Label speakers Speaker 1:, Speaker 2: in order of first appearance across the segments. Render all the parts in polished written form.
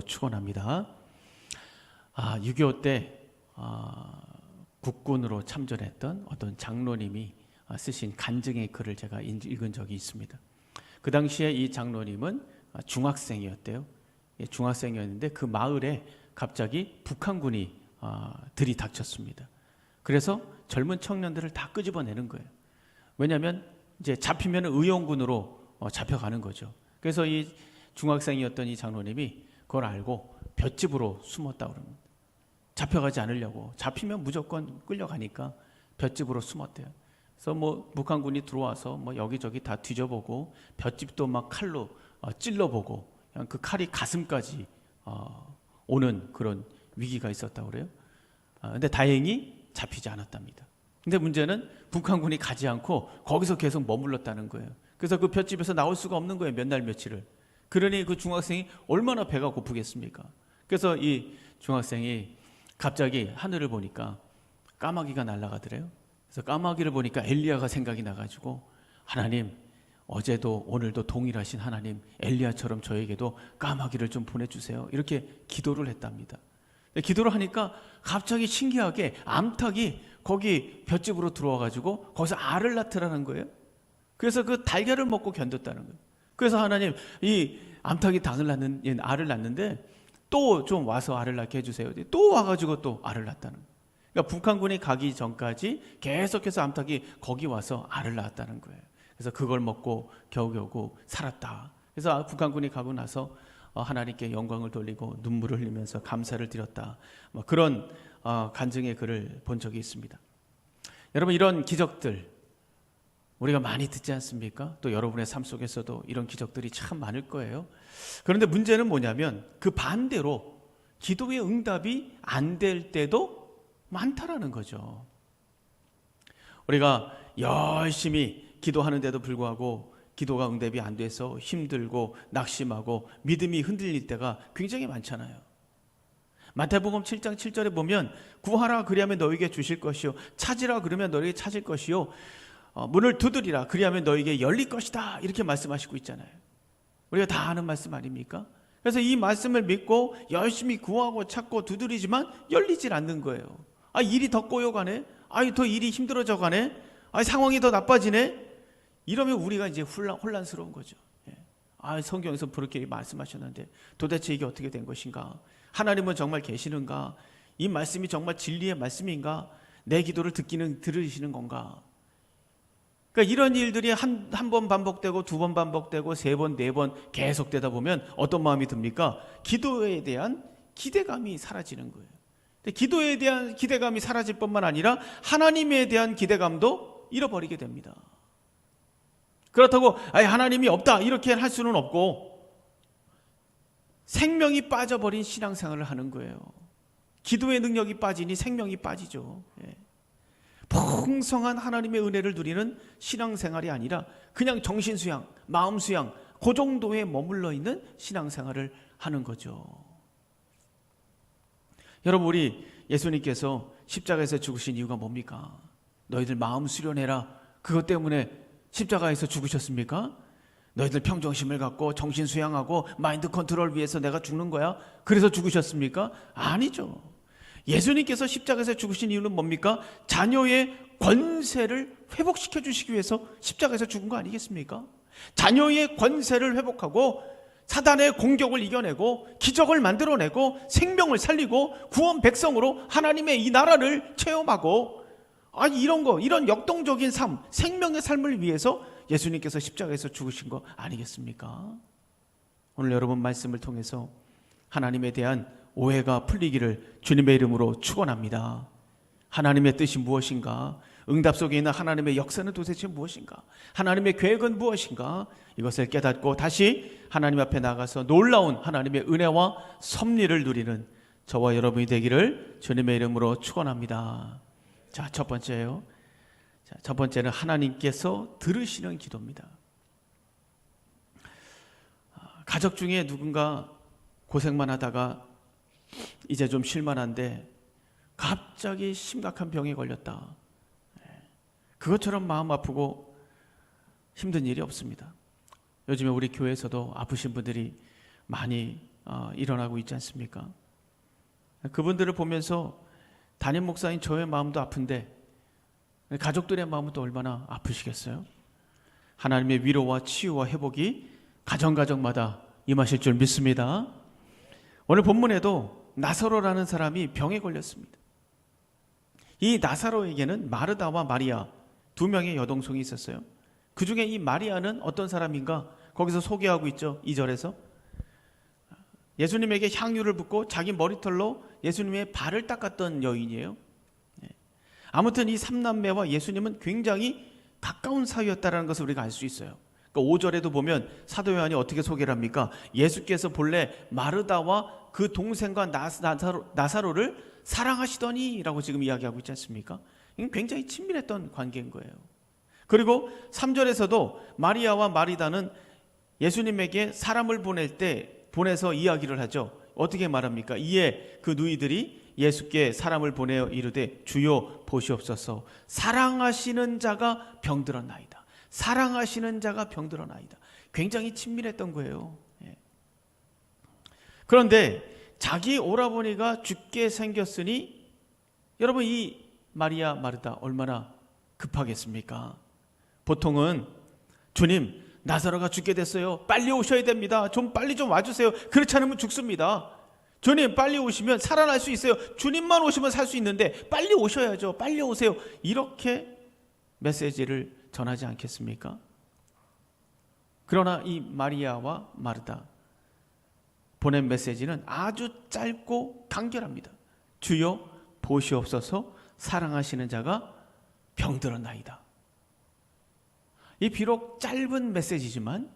Speaker 1: 축원합니다. 6.25 때 국군으로 참전했던 어떤 장로님이 쓰신 간증의 글을 제가 읽은 적이 있습니다. 그 당시에 이 장로님은 중학생이었대요. 중학생이었는데 그 마을에 갑자기 북한군이 들이닥쳤습니다. 그래서 젊은 청년들을 다 끄집어내는 거예요. 왜냐하면 이제 잡히면 의용군으로 잡혀가는 거죠. 그래서 이 중학생이었던 이 장로님이 그걸 알고 볏집으로 숨었다 그럽니다. 잡혀가지 않으려고. 잡히면 무조건 끌려가니까 볏집으로 숨었대요. 그래서 북한군이 들어와서 여기저기 다 뒤져보고 볏집도 막 칼로 찔러보고 그냥 그 칼이 가슴까지 오는 그런 위기가 있었다고 그래요. 근데 다행히 잡히지 않았답니다. 근데 문제는 북한군이 가지 않고 거기서 계속 머물렀다는 거예요. 그래서 그 볏집에서 나올 수가 없는 거예요. 몇 날 며칠을. 그러니 그 중학생이 얼마나 배가 고프겠습니까? 그래서 이 중학생이 갑자기 하늘을 보니까 까마귀가 날아가더래요. 그래서 까마귀를 보니까 엘리야가 생각이 나가지고, 하나님, 어제도 오늘도 동일하신 하나님, 엘리야처럼 저에게도 까마귀를 좀 보내주세요. 이렇게 기도를 했답니다. 기도를 하니까 갑자기 신기하게 암탉이 거기 볏집으로 들어와가지고 거기서 알을 낳더라는 거예요. 그래서 그 달걀을 먹고 견뎠다는 거예요. 그래서 하나님, 이 암탉이 알을 낳는데 또 좀 와서 알을 낳게 해주세요. 또 와가지고 또 알을 낳았다는 거예요. 그러니까 북한군이 가기 전까지 계속해서 암탉이 거기 와서 알을 낳았다는 거예요. 그래서 그걸 먹고 겨우겨우 살았다. 그래서 북한군이 가고 나서 하나님께 영광을 돌리고 눈물을 흘리면서 감사를 드렸다. 그런 간증의 글을 본 적이 있습니다. 여러분, 이런 기적들 우리가 많이 듣지 않습니까? 또 여러분의 삶 속에서도 이런 기적들이 참 많을 거예요. 그런데 문제는 뭐냐면 그 반대로 기도의 응답이 안 될 때도 많다라는 거죠. 우리가 열심히 기도하는데도 불구하고 기도가 응답이 안 돼서 힘들고 낙심하고 믿음이 흔들릴 때가 굉장히 많잖아요. 마태복음 7장 7절에 보면 구하라 그리하면 너에게 주실 것이요 찾으라 그러면 너에게 찾을 것이요 문을 두드리라 그리하면 너에게 열릴 것이다, 이렇게 말씀하시고 있잖아요. 우리가 다 아는 말씀 아닙니까? 그래서 이 말씀을 믿고 열심히 구하고 찾고 두드리지만 열리질 않는 거예요. 일이 더 꼬여가네, 더 일이 힘들어져 가네, 상황이 더 나빠지네. 이러면 우리가 이제 혼란스러운 거죠. 성경에서 그렇게 말씀하셨는데 도대체 이게 어떻게 된 것인가? 하나님은 정말 계시는가? 이 말씀이 정말 진리의 말씀인가? 내 기도를 들으시는 건가? 그러니까 이런 일들이 한 번 반복되고 두 번 반복되고 세 번, 네 번 계속되다 보면 어떤 마음이 듭니까? 기도에 대한 기대감이 사라지는 거예요. 근데 기도에 대한 기대감이 사라질 뿐만 아니라 하나님에 대한 기대감도 잃어버리게 됩니다. 그렇다고 하나님이 없다 이렇게 할 수는 없고, 생명이 빠져버린 신앙생활을 하는 거예요. 기도의 능력이 빠지니 생명이 빠지죠. 풍성한 하나님의 은혜를 누리는 신앙생활이 아니라 그냥 정신수양, 마음수양, 그 정도에 머물러 있는 신앙생활을 하는 거죠. 여러분, 우리 예수님께서 십자가에서 죽으신 이유가 뭡니까? 너희들 마음 수련해라, 그것 때문에 십자가에서 죽으셨습니까? 너희들 평정심을 갖고 정신수양하고 마인드 컨트롤 위해서 내가 죽는 거야? 그래서 죽으셨습니까? 아니죠. 예수님께서 십자가에서 죽으신 이유는 뭡니까? 자녀의 권세를 회복시켜 주시기 위해서 십자가에서 죽은 거 아니겠습니까? 자녀의 권세를 회복하고 사단의 공격을 이겨내고 기적을 만들어내고 생명을 살리고 구원 백성으로 하나님의 이 나라를 체험하고, 이런 역동적인 삶, 생명의 삶을 위해서 예수님께서 십자가에서 죽으신 거 아니겠습니까? 오늘 여러분 말씀을 통해서 하나님에 대한 오해가 풀리기를 주님의 이름으로 축원합니다. 하나님의 뜻이 무엇인가? 응답 속에 있는 하나님의 역사는 도대체 무엇인가? 하나님의 계획은 무엇인가? 이것을 깨닫고 다시 하나님 앞에 나가서 놀라운 하나님의 은혜와 섭리를 누리는 저와 여러분이 되기를 주님의 이름으로 축원합니다. 자, 첫 번째예요. 첫 번째는 하나님께서 들으시는 기도입니다. 가족 중에 누군가 고생만 하다가 이제 좀 쉴만한데 갑자기 심각한 병에 걸렸다. 그것처럼 마음 아프고 힘든 일이 없습니다. 요즘에 우리 교회에서도 아프신 분들이 많이 일어나고 있지 않습니까? 그분들을 보면서 담임 목사인 저의 마음도 아픈데 가족들의 마음은 또 얼마나 아프시겠어요? 하나님의 위로와 치유와 회복이 가정마다 임하실 줄 믿습니다. 오늘 본문에도 나사로라는 사람이 병에 걸렸습니다. 이 나사로에게는 마르다와 마리아 두 명의 여동생이 있었어요. 그 중에 이 마리아는 어떤 사람인가? 거기서 소개하고 있죠. 2절에서 예수님에게 향유를 붓고 자기 머리털로 예수님의 발을 닦았던 여인이에요. 아무튼 이 삼남매와 예수님은 굉장히 가까운 사이였다는 것을 우리가 알 수 있어요. 그러니까 5절에도 보면 사도 요한이 어떻게 소개를 합니까? 예수께서 본래 마르다와 그 동생과 나사로를 사랑하시더니 라고 지금 이야기하고 있지 않습니까? 굉장히 친밀했던 관계인 거예요. 그리고 3절에서도 마리아와 마리다는 예수님에게 사람을 보내서 이야기를 하죠. 어떻게 말합니까? 이에 그 누이들이 예수께 사람을 보내어 이르되 주여 보시옵소서 사랑하시는 자가 병들었나이다. 사랑하시는 자가 병들었나이다. 굉장히 친밀했던 거예요. 그런데 자기 오라버니가 죽게 생겼으니 여러분 이 마리아 마르다 얼마나 급하겠습니까? 보통은 주님 나사로가 죽게 됐어요. 빨리 오셔야 됩니다. 좀 빨리 좀 와주세요. 그렇지 않으면 죽습니다. 주님 빨리 오시면 살아날 수 있어요. 주님만 오시면 살 수 있는데 빨리 오셔야죠. 빨리 오세요. 이렇게 메시지를 전하지 않겠습니까? 그러나 이 마리아와 마르다 보낸 메시지는 아주 짧고 간결합니다. 주여 보시옵소서 사랑하시는 자가 병들었나이다. 이 비록 짧은 메시지지만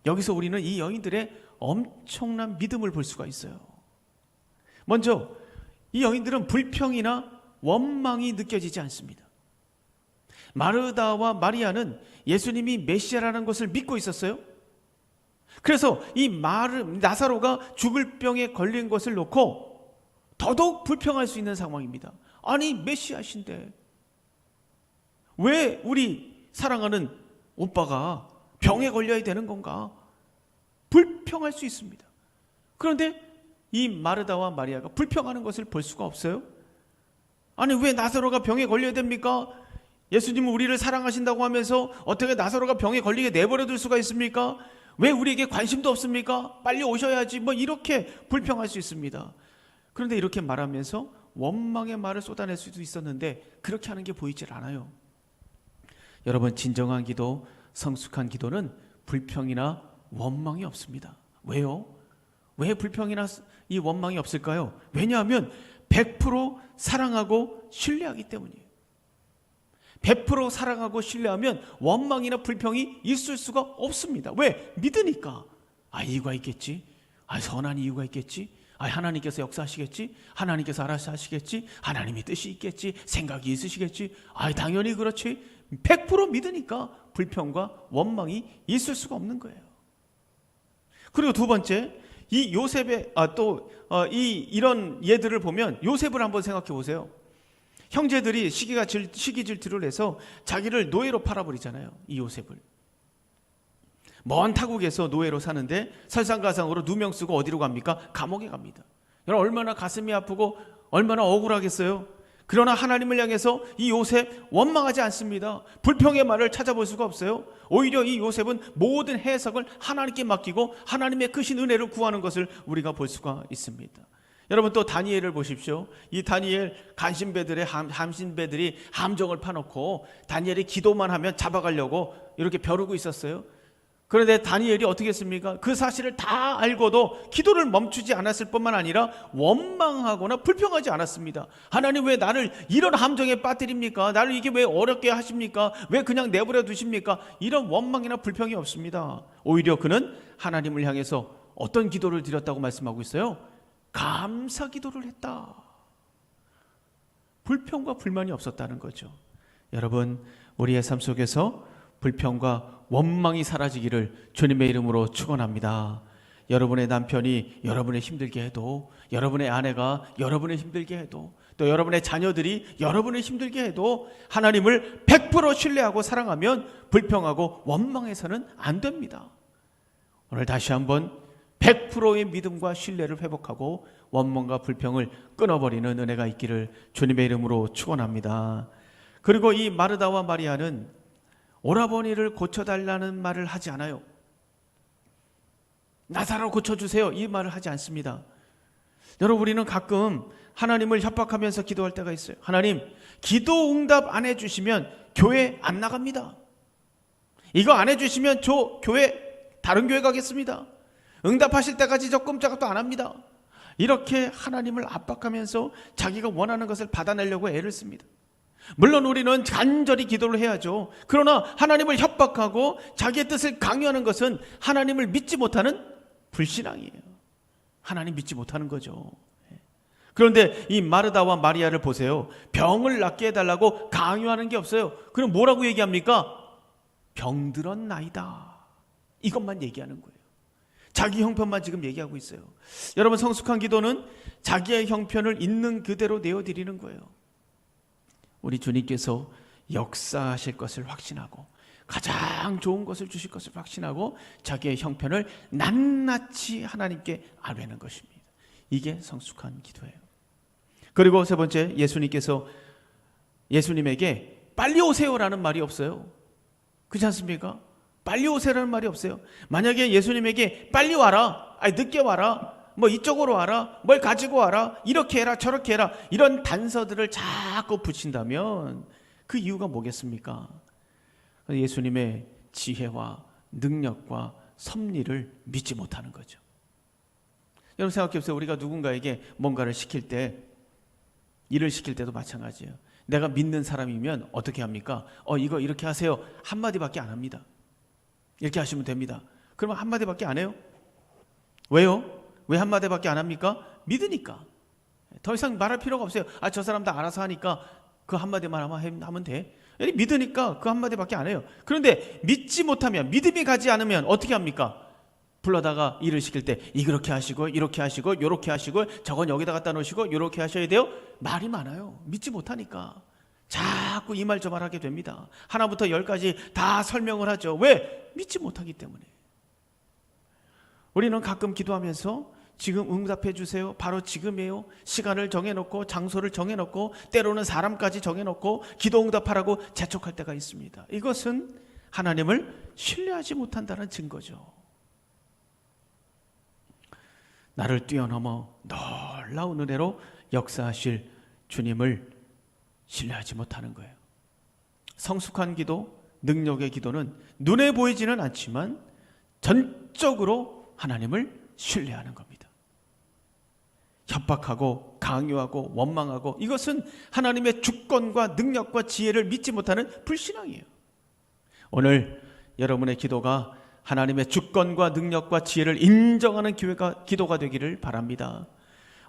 Speaker 1: 여기서 우리는 이 여인들의 엄청난 믿음을 볼 수가 있어요. 먼저 이 여인들은 불평이나 원망이 느껴지지 않습니다. 마르다와 마리아는 예수님이 메시아라는 것을 믿고 있었어요. 그래서 이 나사로가 죽을 병에 걸린 것을 놓고 더더욱 불평할 수 있는 상황입니다. 아니 메시아신데 왜 우리 사랑하는 오빠가 병에 걸려야 되는 건가? 불평할 수 있습니다. 그런데 이 마르다와 마리아가 불평하는 것을 볼 수가 없어요. 아니 왜 나사로가 병에 걸려야 됩니까? 예수님은 우리를 사랑하신다고 하면서 어떻게 나사로가 병에 걸리게 내버려 둘 수가 있습니까? 왜 우리에게 관심도 없습니까? 빨리 오셔야지. 뭐 이렇게 불평할 수 있습니다. 그런데 이렇게 말하면서 원망의 말을 쏟아낼 수도 있었는데 그렇게 하는 게 보이질 않아요. 여러분 진정한 기도, 성숙한 기도는 불평이나 원망이 없습니다. 왜요? 왜 불평이나 이 원망이 없을까요? 왜냐하면 100% 사랑하고 신뢰하기 때문이에요. 100% 사랑하고 신뢰하면 원망이나 불평이 있을 수가 없습니다. 왜? 믿으니까. 이유가 있겠지. 선한 이유가 있겠지. 하나님께서 역사하시겠지. 하나님께서 알아서 하시겠지. 하나님의 뜻이 있겠지. 생각이 있으시겠지. 당연히 그렇지. 100% 믿으니까 불평과 원망이 있을 수가 없는 거예요. 그리고 두 번째, 이 요셉의 이런 예들을 보면 요셉을 한번 생각해 보세요. 형제들이 시기 질투를 해서 자기를 노예로 팔아버리잖아요. 이 요셉을. 먼 타국에서 노예로 사는데 설상가상으로 누명 쓰고 어디로 갑니까? 감옥에 갑니다. 여러분 얼마나 가슴이 아프고 얼마나 억울하겠어요. 그러나 하나님을 향해서 이 요셉 원망하지 않습니다. 불평의 말을 찾아볼 수가 없어요. 오히려 이 요셉은 모든 해석을 하나님께 맡기고 하나님의 크신 은혜를 구하는 것을 우리가 볼 수가 있습니다. 여러분 또 다니엘을 보십시오. 이 다니엘 함신배들이 함정을 파놓고 다니엘이 기도만 하면 잡아가려고 이렇게 벼르고 있었어요. 그런데 다니엘이 어떻게 했습니까? 그 사실을 다 알고도 기도를 멈추지 않았을 뿐만 아니라 원망하거나 불평하지 않았습니다. 하나님 왜 나를 이런 함정에 빠뜨립니까? 나를 이게 왜 어렵게 하십니까? 왜 그냥 내버려 두십니까? 이런 원망이나 불평이 없습니다. 오히려 그는 하나님을 향해서 어떤 기도를 드렸다고 말씀하고 있어요? 감사 기도를 했다. 불평과 불만이 없었다는 거죠. 여러분 우리의 삶 속에서 불평과 원망이 사라지기를 주님의 이름으로 축원합니다. 여러분의 남편이 여러분을 힘들게 해도, 여러분의 아내가 여러분을 힘들게 해도, 또 여러분의 자녀들이 여러분을 힘들게 해도 하나님을 100% 신뢰하고 사랑하면 불평하고 원망해서는 안 됩니다. 오늘 다시 한번 100%의 믿음과 신뢰를 회복하고 원망과 불평을 끊어버리는 은혜가 있기를 주님의 이름으로 축원합니다. 그리고 이 마르다와 마리아는 오라버니를 고쳐달라는 말을 하지 않아요. 나사로 고쳐주세요, 이 말을 하지 않습니다. 여러분, 우리는 가끔 하나님을 협박하면서 기도할 때가 있어요. 하나님, 기도 응답 안 해주시면 교회 안 나갑니다. 이거 안 해주시면 저 교회 다른 교회 가겠습니다. 응답하실 때까지 저 꼼짝도 안 합니다. 이렇게 하나님을 압박하면서 자기가 원하는 것을 받아내려고 애를 씁니다. 물론 우리는 간절히 기도를 해야죠. 그러나 하나님을 협박하고 자기의 뜻을 강요하는 것은 하나님을 믿지 못하는 불신앙이에요. 하나님 믿지 못하는 거죠. 그런데 이 마르다와 마리아를 보세요. 병을 낫게 해달라고 강요하는 게 없어요. 그럼 뭐라고 얘기합니까? 병들었나이다, 이것만 얘기하는 거예요. 자기 형편만 지금 얘기하고 있어요. 여러분, 성숙한 기도는 자기의 형편을 있는 그대로 내어드리는 거예요. 우리 주님께서 역사하실 것을 확신하고 가장 좋은 것을 주실 것을 확신하고 자기의 형편을 낱낱이 하나님께 아뢰는 것입니다. 이게 성숙한 기도예요. 그리고 세 번째, 예수님에게 빨리 오세요라는 말이 없어요. 그렇지 않습니까? 빨리 오세요라는 말이 없어요. 만약에 예수님에게 빨리 와라, 늦게 와라, 뭐 이쪽으로 와라, 뭘 가지고 와라, 이렇게 해라 저렇게 해라, 이런 단서들을 자꾸 붙인다면 그 이유가 뭐겠습니까? 예수님의 지혜와 능력과 섭리를 믿지 못하는 거죠. 여러분, 생각해 보세요. 우리가 누군가에게 뭔가를 시킬 때, 일을 시킬 때도 마찬가지예요. 내가 믿는 사람이면 어떻게 합니까? 이거 이렇게 하세요, 한마디밖에 안 합니다. 이렇게 하시면 됩니다. 그러면 한마디밖에 안 해요? 왜요? 왜 한마디밖에 안 합니까? 믿으니까. 더 이상 말할 필요가 없어요. 저 사람 다 알아서 하니까 그 한마디만 하면 돼. 믿으니까 그 한마디밖에 안 해요. 그런데 믿지 못하면, 믿음이 가지 않으면 어떻게 합니까? 불러다가 일을 시킬 때 이렇게 하시고 이렇게 하시고 이렇게 하시고 저건 여기다 갖다 놓으시고 이렇게 하셔야 돼요. 말이 많아요. 믿지 못하니까 자꾸 이 말 저 말 하게 됩니다. 하나부터 10까지 다 설명을 하죠. 왜? 믿지 못하기 때문에. 우리는 가끔 기도하면서 지금 응답해 주세요, 바로 지금이에요, 시간을 정해놓고 장소를 정해놓고 때로는 사람까지 정해놓고 기도 응답하라고 재촉할 때가 있습니다. 이것은 하나님을 신뢰하지 못한다는 증거죠. 나를 뛰어넘어 놀라운 은혜로 역사하실 주님을 신뢰하지 못하는 거예요. 성숙한 기도, 능력의 기도는 눈에 보이지는 않지만 전적으로 하나님을 신뢰하는 겁니다. 협박하고 강요하고 원망하고, 이것은 하나님의 주권과 능력과 지혜를 믿지 못하는 불신앙이에요. 오늘 여러분의 기도가 하나님의 주권과 능력과 지혜를 인정하는 기도가 되기를 바랍니다.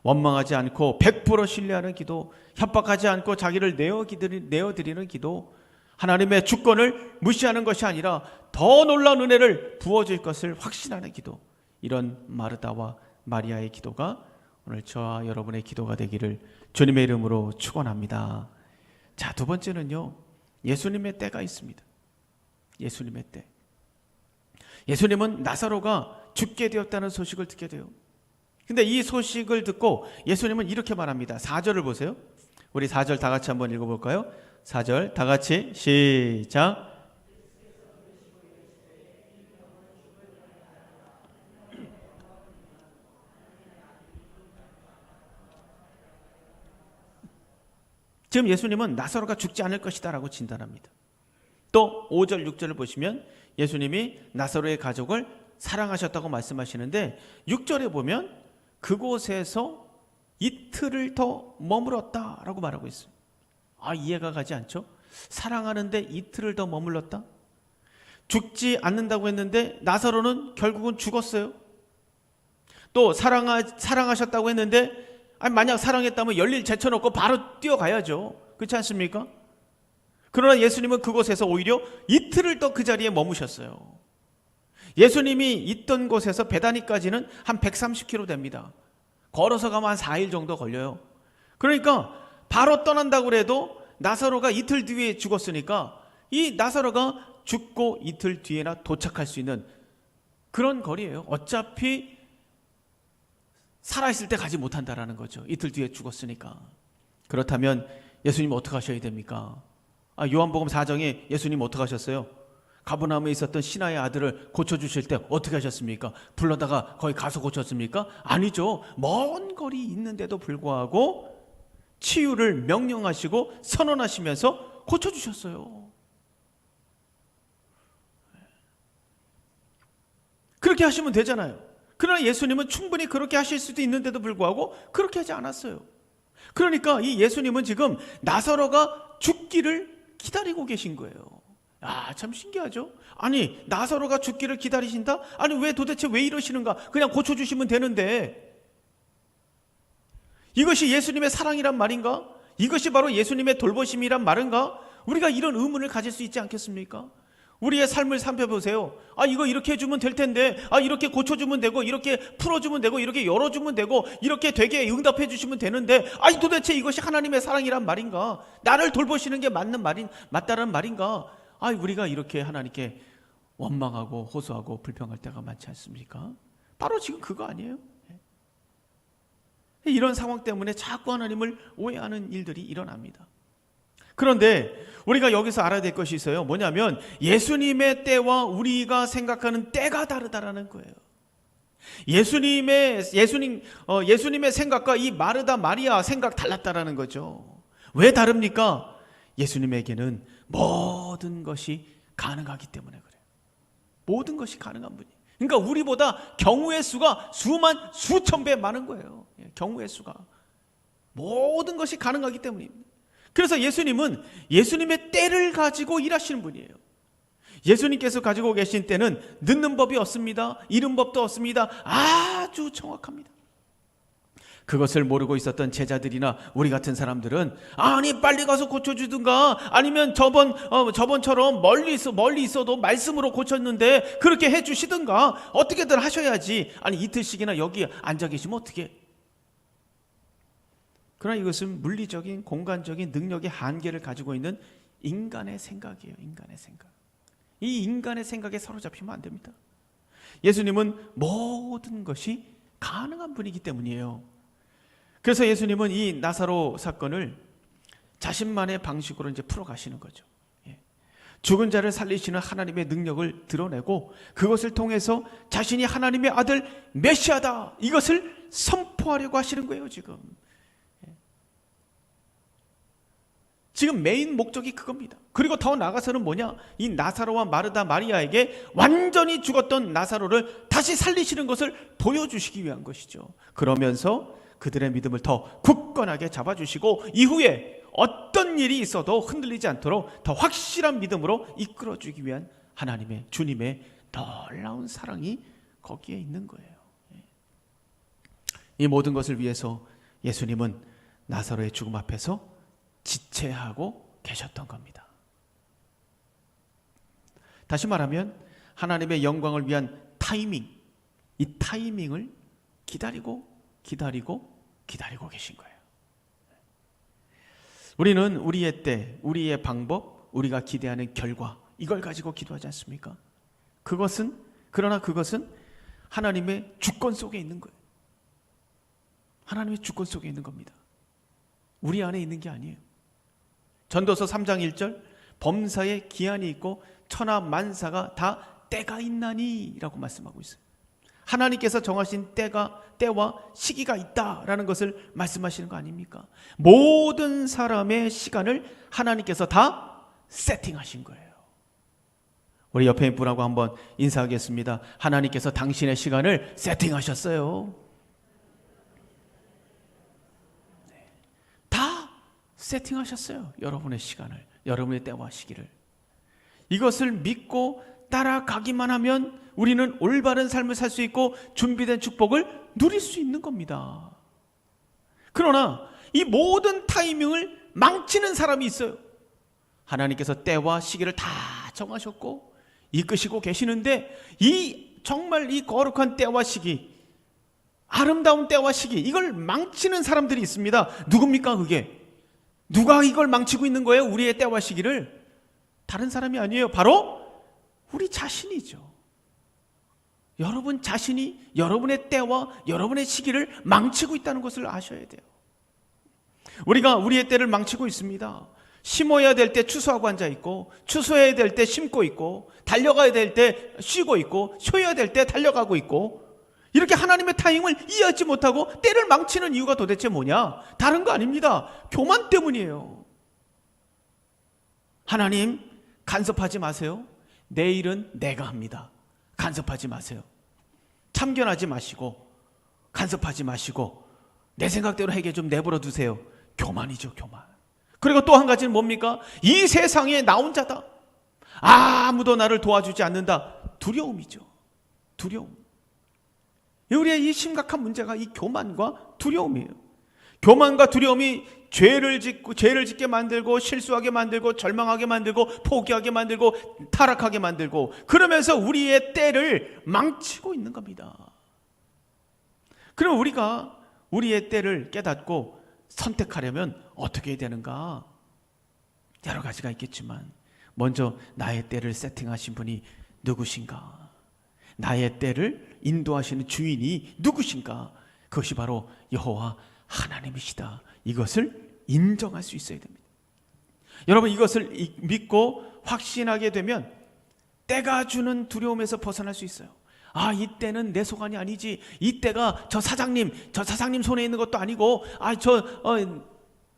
Speaker 1: 원망하지 않고 100% 신뢰하는 기도, 협박하지 않고 자기를 내어드리는 기도, 하나님의 주권을 무시하는 것이 아니라 더 놀라운 은혜를 부어줄 것을 확신하는 기도, 이런 마르다와 마리아의 기도가 오늘 저와 여러분의 기도가 되기를 주님의 이름으로 축원합니다. 자, 두 번째는요, 예수님의 때가 있습니다. 예수님의 때. 예수님은 나사로가 죽게 되었다는 소식을 듣게 돼요. 근데 이 소식을 듣고 예수님은 이렇게 말합니다. 4절을 보세요. 우리 4절 다 같이 한번 읽어볼까요? 4절 다 같이 시작. 지금 예수님은 나사로가 죽지 않을 것이다 라고 진단합니다. 또 5절 6절을 보시면 예수님이 나사로의 가족을 사랑하셨다고 말씀하시는데 6절에 보면 그곳에서 이틀을 더 머물렀다라고 말하고 있어요. 이해가 가지 않죠? 사랑하는데 이틀을 더 머물렀다? 죽지 않는다고 했는데 나사로는 결국은 죽었어요. 또 사랑하셨다고 했는데 만약 사랑했다면 열일 제쳐놓고 바로 뛰어가야죠. 그렇지 않습니까? 그러나 예수님은 그곳에서 오히려 이틀을 더 그 자리에 머무셨어요. 예수님이 있던 곳에서 베다니까지는 한 130km 됩니다. 걸어서 가면 한 4일 정도 걸려요. 그러니까 바로 떠난다고 해도 나사로가 이틀 뒤에 죽었으니까 이 나사로가 죽고 이틀 뒤에나 도착할 수 있는 그런 거리예요. 어차피 살아있을 때 가지 못한다라는 거죠. 이틀 뒤에 죽었으니까. 그렇다면 예수님 어떻게 하셔야 됩니까? 요한복음 4장에 예수님 어떻게 하셨어요? 가버나움에 있었던 신하의 아들을 고쳐주실 때 어떻게 하셨습니까? 불러다가 거기 가서 고쳤습니까? 아니죠. 먼 거리 있는데도 불구하고 치유를 명령하시고 선언하시면서 고쳐주셨어요. 그렇게 하시면 되잖아요. 그러나 예수님은 충분히 그렇게 하실 수도 있는데도 불구하고 그렇게 하지 않았어요. 그러니까 이 예수님은 지금 나사로가 죽기를 기다리고 계신 거예요. 참 신기하죠? 아니, 나사로가 죽기를 기다리신다? 아니, 도대체 왜 이러시는가? 그냥 고쳐주시면 되는데. 이것이 예수님의 사랑이란 말인가? 이것이 바로 예수님의 돌보심이란 말인가? 우리가 이런 의문을 가질 수 있지 않겠습니까? 우리의 삶을 살펴보세요. 이거 이렇게 해주면 될 텐데, 이렇게 고쳐주면 되고, 이렇게 풀어주면 되고, 이렇게 열어주면 되고, 이렇게 되게 응답해 주시면 되는데, 도대체 이것이 하나님의 사랑이란 말인가? 나를 돌보시는 게 맞다는 말인가? 우리가 이렇게 하나님께 원망하고 호소하고 불평할 때가 많지 않습니까? 바로 지금 그거 아니에요? 이런 상황 때문에 자꾸 하나님을 오해하는 일들이 일어납니다. 그런데 우리가 여기서 알아야 될 것이 있어요. 뭐냐면 예수님의 때와 우리가 생각하는 때가 다르다라는 거예요. 예수님의 생각과 이 마르다 마리아 생각 달랐다라는 거죠. 왜 다릅니까? 예수님에게는 모든 것이 가능하기 때문에 그래요. 모든 것이 가능한 분이. 그러니까 우리보다 경우의 수가 수천 배 많은 거예요. 경우의 수가. 모든 것이 가능하기 때문입니다. 그래서 예수님은 예수님의 때를 가지고 일하시는 분이에요. 예수님께서 가지고 계신 때는 늦는 법이 없습니다. 이른 법도 없습니다. 아주 정확합니다. 그것을 모르고 있었던 제자들이나 우리 같은 사람들은 빨리 가서 고쳐주든가 아니면 저번처럼 멀리 있어도 말씀으로 고쳤는데 그렇게 해주시든가 어떻게든 하셔야지. 이틀씩이나 여기 앉아 계시면 어떻게? 그러나 이것은 물리적인 공간적인 능력의 한계를 가지고 있는 인간의 생각이에요. 인간의 생각. 이 인간의 생각에 사로잡히면 안 됩니다. 예수님은 모든 것이 가능한 분이기 때문이에요. 그래서 예수님은 이 나사로 사건을 자신만의 방식으로 이제 풀어가시는 거죠. 죽은 자를 살리시는 하나님의 능력을 드러내고 그것을 통해서 자신이 하나님의 아들 메시아다 이것을 선포하려고 하시는 거예요. 지금 메인 목적이 그겁니다. 그리고 더 나아가서는 뭐냐? 이 나사로와 마르다 마리아에게 완전히 죽었던 나사로를 다시 살리시는 것을 보여주시기 위한 것이죠. 그러면서 그들의 믿음을 더 굳건하게 잡아주시고 이후에 어떤 일이 있어도 흔들리지 않도록 더 확실한 믿음으로 이끌어주기 위한 하나님의 주님의 놀라운 사랑이 거기에 있는 거예요. 이 모든 것을 위해서 예수님은 나사로의 죽음 앞에서 지체하고 계셨던 겁니다. 다시 말하면 하나님의 영광을 위한 타이밍, 이 타이밍을 기다리고 계신 거예요. 우리는 우리의 때, 우리의 방법, 우리가 기대하는 결과 이걸 가지고 기도하지 않습니까? 그러나 그것은 하나님의 주권 속에 있는 거예요. 하나님의 주권 속에 있는 겁니다. 우리 안에 있는 게 아니에요. 전도서 3장 1절 범사에 기한이 있고 천하 만사가 다 때가 있나니 라고 말씀하고 있어요. 하나님께서 정하신 때와 시기가 있다라는 것을 말씀하시는 거 아닙니까? 모든 사람의 시간을 하나님께서 다 세팅하신 거예요. 우리 옆에 있는 분하고 한번 인사하겠습니다. 하나님께서 당신의 시간을 세팅하셨어요. 다 세팅하셨어요. 여러분의 시간을, 여러분의 때와 시기를. 이것을 믿고 따라가기만 하면 우리는 올바른 삶을 살 수 있고 준비된 축복을 누릴 수 있는 겁니다. 그러나 이 모든 타이밍을 망치는 사람이 있어요. 하나님께서 때와 시기를 다 정하셨고 이끄시고 계시는데 정말 이 거룩한 때와 시기, 아름다운 때와 시기, 이걸 망치는 사람들이 있습니다. 누굽니까 그게? 누가 이걸 망치고 있는 거예요? 우리의 때와 시기를? 다른 사람이 아니에요. 바로 우리 자신이죠. 여러분 자신이 여러분의 때와 여러분의 시기를 망치고 있다는 것을 아셔야 돼요. 우리가 우리의 때를 망치고 있습니다. 심어야 될 때 추수하고 앉아있고, 추수해야 될 때 심고 있고, 달려가야 될 때 쉬고 있고, 쉬어야 될 때 달려가고 있고, 이렇게 하나님의 타임을 이해하지 못하고 때를 망치는 이유가 도대체 뭐냐? 다른 거 아닙니다. 교만 때문이에요. 하나님, 간섭하지 마세요. 내 일은 내가 합니다. 간섭하지 마세요. 참견하지 마시고, 간섭하지 마시고, 내 생각대로 하게 좀 내버려 두세요. 교만이죠, 교만. 그리고 또 한 가지는 뭡니까? 이 세상에 나 혼자다. 아무도 나를 도와주지 않는다. 두려움이죠. 두려움. 우리의 이 심각한 문제가 이 교만과 두려움이에요. 교만과 두려움이 죄를 짓게 만들고, 실수하게 만들고, 절망하게 만들고, 포기하게 만들고, 타락하게 만들고, 그러면서 우리의 때를 망치고 있는 겁니다. 그럼 우리가 우리의 때를 깨닫고 선택하려면 어떻게 해야 되는가? 여러 가지가 있겠지만 먼저 나의 때를 세팅하신 분이 누구신가? 나의 때를 인도하시는 주인이 누구신가? 그것이 바로 여호와 하나님이시다. 이것을 인정할 수 있어야 됩니다. 여러분, 이것을 믿고 확신하게 되면 때가 주는 두려움에서 벗어날 수 있어요. 이 때는 내 소관이 아니지. 이 때가 저 사장님 손에 있는 것도 아니고,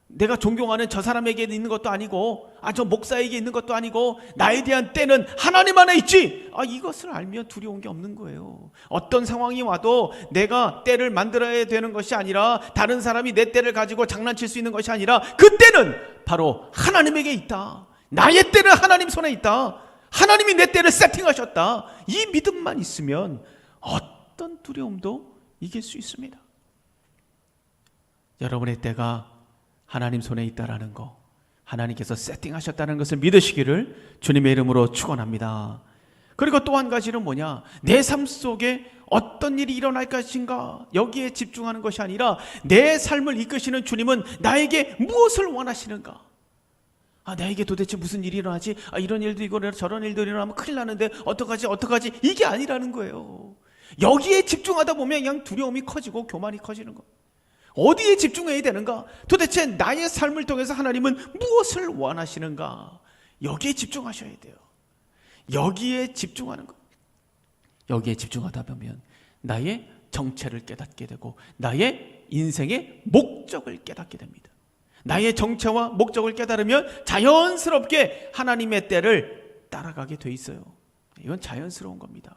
Speaker 1: 내가 존경하는 저 사람에게 있는 것도 아니고, 저 목사에게 있는 것도 아니고, 나에 대한 때는 하나님 안에 있지. 이것을 알면 두려운 게 없는 거예요. 어떤 상황이 와도 내가 때를 만들어야 되는 것이 아니라, 다른 사람이 내 때를 가지고 장난칠 수 있는 것이 아니라, 그 때는 바로 하나님에게 있다. 나의 때는 하나님 손에 있다. 하나님이 내 때를 세팅하셨다. 이 믿음만 있으면 어떤 두려움도 이길 수 있습니다. 여러분의 때가 하나님 손에 있다라는 거, 하나님께서 세팅하셨다는 것을 믿으시기를 주님의 이름으로 축원합니다. 그리고 또 한 가지는 뭐냐? 내 삶 속에 어떤 일이 일어날 것인가, 여기에 집중하는 것이 아니라 내 삶을 이끄시는 주님은 나에게 무엇을 원하시는가? 나에게 도대체 무슨 일이 일어나지? 이런 일도 있고 저런 일도 일어나면 큰일 나는데 어떡하지? 이게 아니라는 거예요. 여기에 집중하다 보면 그냥 두려움이 커지고 교만이 커지는 거예요. 어디에 집중해야 되는가? 도대체 나의 삶을 통해서 하나님은 무엇을 원하시는가? 여기에 집중하셔야 돼요. 여기에 집중하는 것. 여기에 집중하다 보면 나의 정체를 깨닫게 되고 나의 인생의 목적을 깨닫게 됩니다. 나의 정체와 목적을 깨달으면 자연스럽게 하나님의 때를 따라가게 돼 있어요. 이건 자연스러운 겁니다.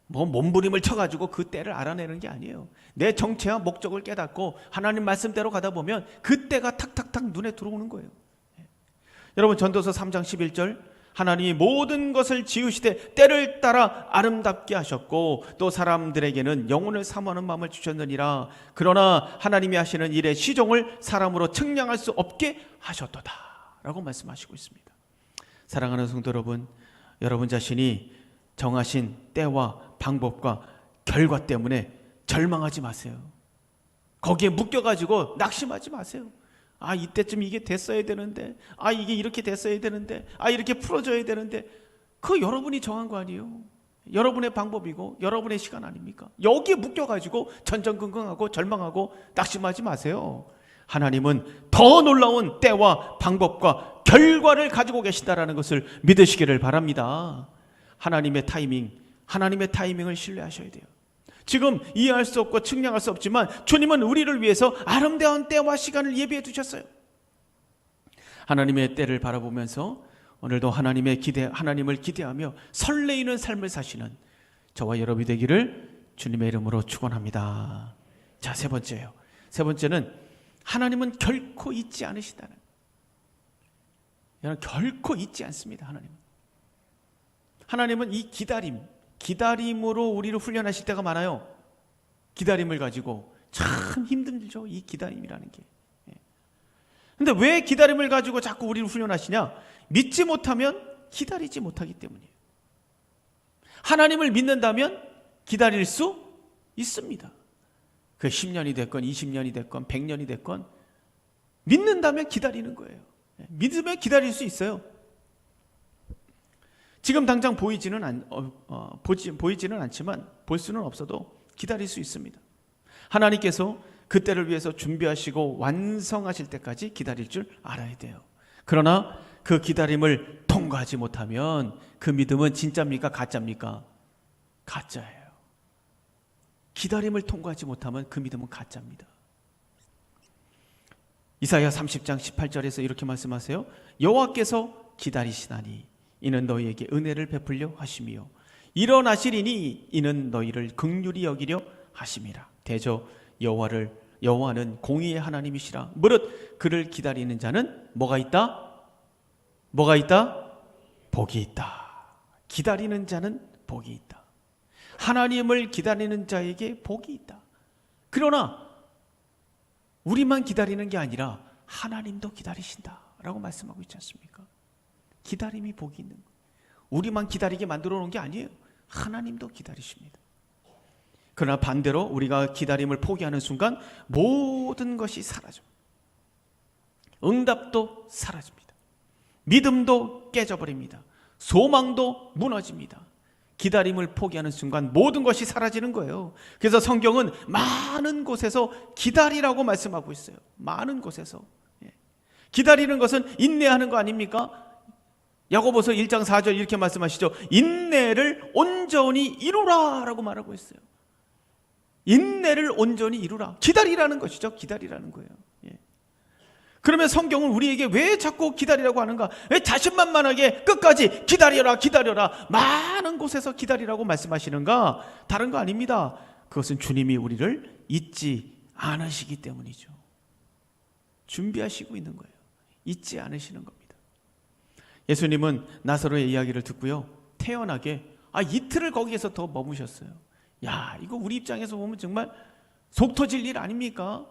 Speaker 1: 몸부림을 쳐가지고 그 때를 알아내는 게 아니에요. 내 정체와 목적을 깨닫고 하나님 말씀대로 가다 보면 그 때가 탁탁탁 눈에 들어오는 거예요. 여러분, 전도서 3장 11절, 하나님이 모든 것을 지으시되 때를 따라 아름답게 하셨고 또 사람들에게는 영혼을 사모하는 마음을 주셨느니라. 그러나 하나님이 하시는 일의 시종을 사람으로 측량할 수 없게 하셨도다 라고 말씀하시고 있습니다. 사랑하는 성도 여러분, 여러분 자신이 정하신 때와 방법과 결과 때문에 절망하지 마세요. 거기에 묶여가지고 낙심하지 마세요. 이때쯤 이게 됐어야 되는데, 이게 이렇게 됐어야 되는데, 이렇게 풀어져야 되는데, 그거 여러분이 정한 거 아니에요. 여러분의 방법이고 여러분의 시간 아닙니까? 여기에 묶여가지고 전전긍긍하고 절망하고 낙심하지 마세요. 하나님은 더 놀라운 때와 방법과 결과를 가지고 계시다라는 것을 믿으시기를 바랍니다. 하나님의 타이밍을 신뢰하셔야 돼요. 지금 이해할 수 없고 측량할 수 없지만 주님은 우리를 위해서 아름다운 때와 시간을 예비해 두셨어요. 하나님의 때를 바라보면서 오늘도 하나님을 기대하며 설레이는 삶을 사시는 저와 여러분이 되기를 주님의 이름으로 축원합니다. 자, 세 번째예요. 세 번째는 하나님은 결코 잊지 않으시다는. 여러분, 결코 잊지 않습니다. 하나님은 이 기다림으로 우리를 훈련하실 때가 많아요. 기다림을 가지고 참 힘들죠, 이 기다림이라는 게. 근데 왜 기다림을 가지고 자꾸 우리를 훈련하시냐? 믿지 못하면 기다리지 못하기 때문이에요. 하나님을 믿는다면 기다릴 수 있습니다. 그 10년이 됐건 20년이 됐건 100년이 됐건 믿는다면 기다리는 거예요. 믿으면 기다릴 수 있어요. 지금 당장 보이지는 않지만 볼 수는 없어도 기다릴 수 있습니다. 하나님께서 그때를 위해서 준비하시고 완성하실 때까지 기다릴 줄 알아야 돼요. 그러나 그 기다림을 통과하지 못하면 그 믿음은 진짜입니까? 가짜입니까? 가짜예요. 기다림을 통과하지 못하면 그 믿음은 가짜입니다. 이사야 30장 18절에서 이렇게 말씀하세요. 여호와께서 기다리시나니 이는 너희에게 은혜를 베풀려 하심이요 일어나시리니 이는 너희를 긍휼히 여기려 하심이라. 대저 여호와는 공의의 하나님이시라. 무릇 그를 기다리는 자는 뭐가 있다? 뭐가 있다? 복이 있다. 기다리는 자는 복이 있다. 하나님을 기다리는 자에게 복이 있다. 그러나 우리만 기다리는 게 아니라 하나님도 기다리신다라고 말씀하고 있지 않습니까? 기다림이 복이 있는 거예요. 우리만 기다리게 만들어 놓은 게 아니에요. 하나님도 기다리십니다. 그러나 반대로 우리가 기다림을 포기하는 순간 모든 것이 사라져요. 응답도 사라집니다. 믿음도 깨져버립니다. 소망도 무너집니다. 기다림을 포기하는 순간 모든 것이 사라지는 거예요. 그래서 성경은 많은 곳에서 기다리라고 말씀하고 있어요. 많은 곳에서. 기다리는 것은 인내하는 거 아닙니까? 야고보서 1장 4절 이렇게 말씀하시죠. 인내를 온전히 이루라 라고 말하고 있어요. 인내를 온전히 이루라. 기다리라는 것이죠. 기다리라는 거예요. 그러면 성경은 우리에게 왜 자꾸 기다리라고 하는가? 왜 자신만만하게 끝까지 기다려라 기다려라 많은 곳에서 기다리라고 말씀하시는가? 다른 거 아닙니다. 그것은 주님이 우리를 잊지 않으시기 때문이죠. 준비하시고 있는 거예요. 잊지 않으시는 겁니다. 예수님은 나사로의 이야기를 듣고요, 태연하게 이틀을 거기에서 더 머무셨어요. 야, 이거 우리 입장에서 보면 정말 속 터질 일 아닙니까?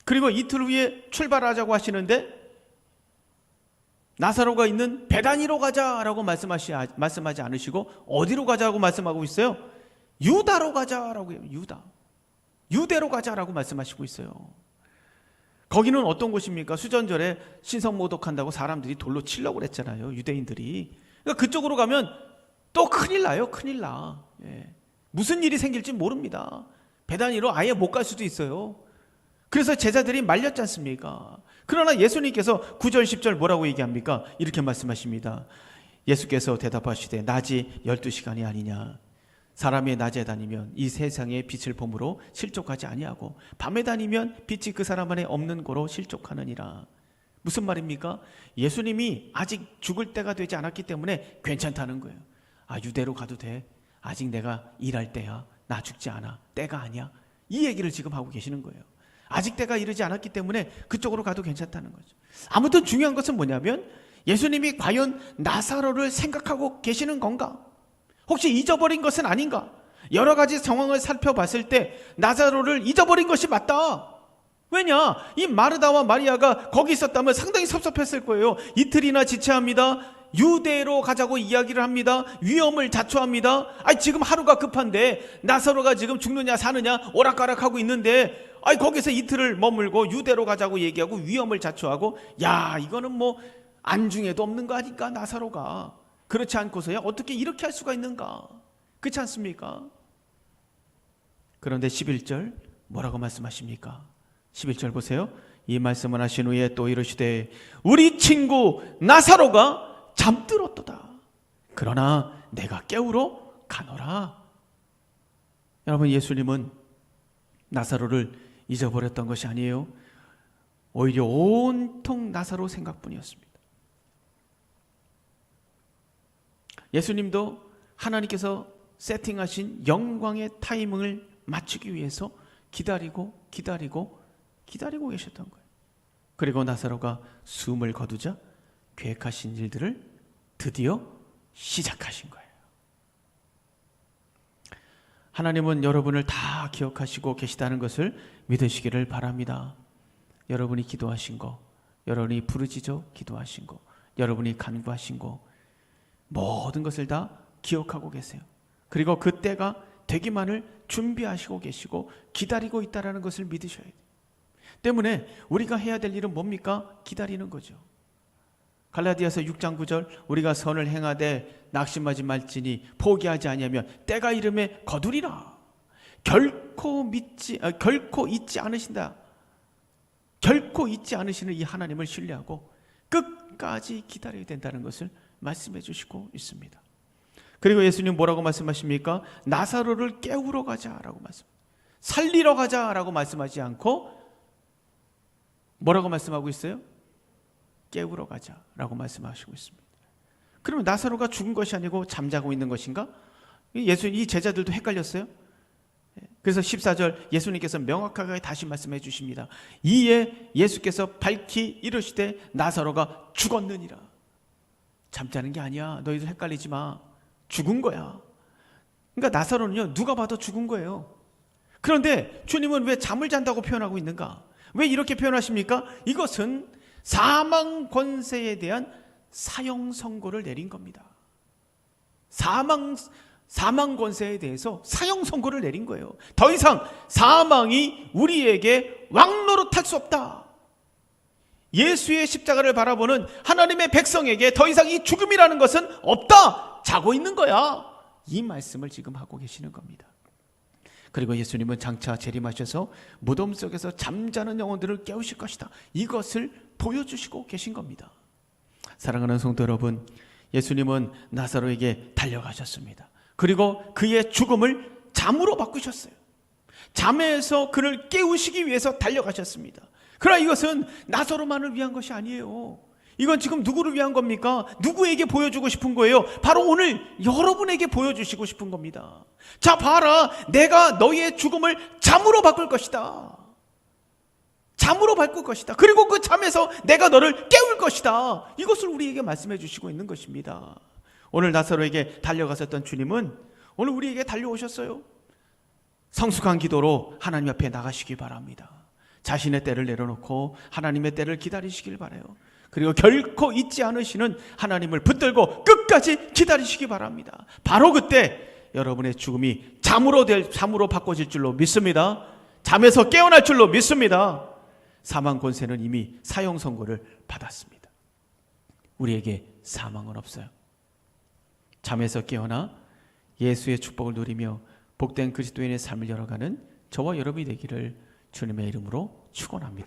Speaker 1: 그리고 이틀 후에 출발하자고 하시는데 나사로가 있는 베다니로 가자라고 말씀하지 않으시고 어디로 가자고 말씀하고 있어요? 유다로 가자라고 해요. 유대로 가자라고 말씀하시고 있어요. 거기는 어떤 곳입니까? 수전절에 신성모독한다고 사람들이 돌로 치려고 그랬잖아요. 유대인들이. 그러니까 그쪽으로 가면 또 큰일 나요. 큰일 나. 무슨 일이 생길지 모릅니다. 베다니로 아예 못 갈 수도 있어요. 그래서 제자들이 말렸지 않습니까? 그러나 예수님께서 9절 10절 뭐라고 얘기합니까? 이렇게 말씀하십니다. 예수께서 대답하시되 낮이 12시간이 아니냐. 사람이 낮에 다니면 이 세상의 빛을 봄으로 실족하지 아니하고 밤에 다니면 빛이 그 사람 안에 없는 고로 실족하느니라. 무슨 말입니까? 예수님이 아직 죽을 때가 되지 않았기 때문에 괜찮다는 거예요. 유대로 가도 돼. 아직 내가 일할 때야. 나 죽지 않아. 때가 아니야. 이 얘기를 지금 하고 계시는 거예요. 아직 때가 이르지 않았기 때문에 그쪽으로 가도 괜찮다는 거죠. 아무튼 중요한 것은 뭐냐면 예수님이 과연 나사로를 생각하고 계시는 건가? 혹시 잊어버린 것은 아닌가? 여러 가지 상황을 살펴봤을 때 나사로를 잊어버린 것이 맞다. 왜냐? 이 마르다와 마리아가 거기 있었다면 상당히 섭섭했을 거예요. 이틀이나 지체합니다. 유대로 가자고 이야기를 합니다. 위험을 자초합니다. 지금 하루가 급한데 나사로가 지금 죽느냐 사느냐 오락가락하고 있는데 거기서 이틀을 머물고 유대로 가자고 얘기하고 위험을 자초하고, 이거는 뭐 안중에도 없는 거 아닐까 나사로가. 그렇지 않고서야 어떻게 이렇게 할 수가 있는가? 그렇지 않습니까? 그런데 11절 뭐라고 말씀하십니까? 11절 보세요. 이 말씀을 하신 후에 또 이르시되 우리 친구 나사로가 잠들었도다. 그러나 내가 깨우러 가노라. 여러분, 예수님은 나사로를 잊어버렸던 것이 아니에요. 오히려 온통 나사로 생각뿐이었습니다. 예수님도 하나님께서 세팅하신 영광의 타이밍을 맞추기 위해서 기다리고 계셨던 거예요. 그리고 나사로가 숨을 거두자 계획하신 일들을 드디어 시작하신 거예요. 하나님은 여러분을 다 기억하시고 계시다는 것을 믿으시기를 바랍니다. 여러분이 기도하신 거, 여러분이 부르짖어 기도하신 거, 여러분이 간구하신 거, 모든 것을 다 기억하고 계세요. 그리고 그 때가 되기만을 준비하시고 계시고 기다리고 있다는 것을 믿으셔야 돼요. 때문에 우리가 해야 될 일은 뭡니까? 기다리는 거죠. 갈라디아서 6장 9절 우리가 선을 행하되 낙심하지 말지니 포기하지 아니하면 때가 이름에 거두리라. 결코 잊지 않으신다. 결코 잊지 않으시는 이 하나님을 신뢰하고 끝까지 기다려야 된다는 것을 말씀해 주시고 있습니다. 그리고 예수님 뭐라고 말씀하십니까? 나사로를 깨우러 가자라고 살리러 가자라고 말씀하지 않고 뭐라고 말씀하고 있어요? 깨우러 가자라고 말씀하시고 있습니다. 그러면 나사로가 죽은 것이 아니고 잠자고 있는 것인가? 이 제자들도 헷갈렸어요. 그래서 14절 예수님께서 명확하게 다시 말씀해 주십니다. 이에 예수께서 밝히 이르시되 나사로가 죽었느니라. 잠자는 게 아니야. 너희들 헷갈리지 마. 죽은 거야. 그러니까 나사로는요, 누가 봐도 죽은 거예요. 그런데 주님은 왜 잠을 잔다고 표현하고 있는가? 왜 이렇게 표현하십니까? 이것은 사망 권세에 대한 사형 선고를 내린 겁니다. 사망 권세에 대해서 사형 선고를 내린 거예요. 더 이상 사망이 우리에게 왕노릇할 수 없다. 예수의 십자가를 바라보는 하나님의 백성에게 더 이상 이 죽음이라는 것은 없다. 자고 있는 거야. 이 말씀을 지금 하고 계시는 겁니다. 그리고 예수님은 장차 재림하셔서 무덤 속에서 잠자는 영혼들을 깨우실 것이다. 이것을 보여주시고 계신 겁니다. 사랑하는 성도 여러분, 예수님은 나사로에게 달려가셨습니다. 그리고 그의 죽음을 잠으로 바꾸셨어요. 잠에서 그를 깨우시기 위해서 달려가셨습니다. 그러나 이것은 나사로만을 위한 것이 아니에요. 이건 지금 누구를 위한 겁니까? 누구에게 보여주고 싶은 거예요? 바로 오늘 여러분에게 보여주시고 싶은 겁니다. 자, 봐라. 내가 너희의 죽음을 잠으로 바꿀 것이다. 잠으로 바꿀 것이다. 그리고 그 잠에서 내가 너를 깨울 것이다. 이것을 우리에게 말씀해 주시고 있는 것입니다. 오늘 나사로에게 달려가셨던 주님은 오늘 우리에게 달려오셨어요. 성숙한 기도로 하나님 앞에 나가시기 바랍니다. 자신의 때를 내려놓고 하나님의 때를 기다리시길 바라요. 그리고 결코 잊지 않으시는 하나님을 붙들고 끝까지 기다리시기 바랍니다. 바로 그때 여러분의 죽음이 잠으로 바꿔질 줄로 믿습니다. 잠에서 깨어날 줄로 믿습니다. 사망 권세는 이미 사형 선고를 받았습니다. 우리에게 사망은 없어요. 잠에서 깨어나 예수의 축복을 누리며 복된 그리스도인의 삶을 열어가는 저와 여러분이 되기를 주님의 이름으로 축원합니다.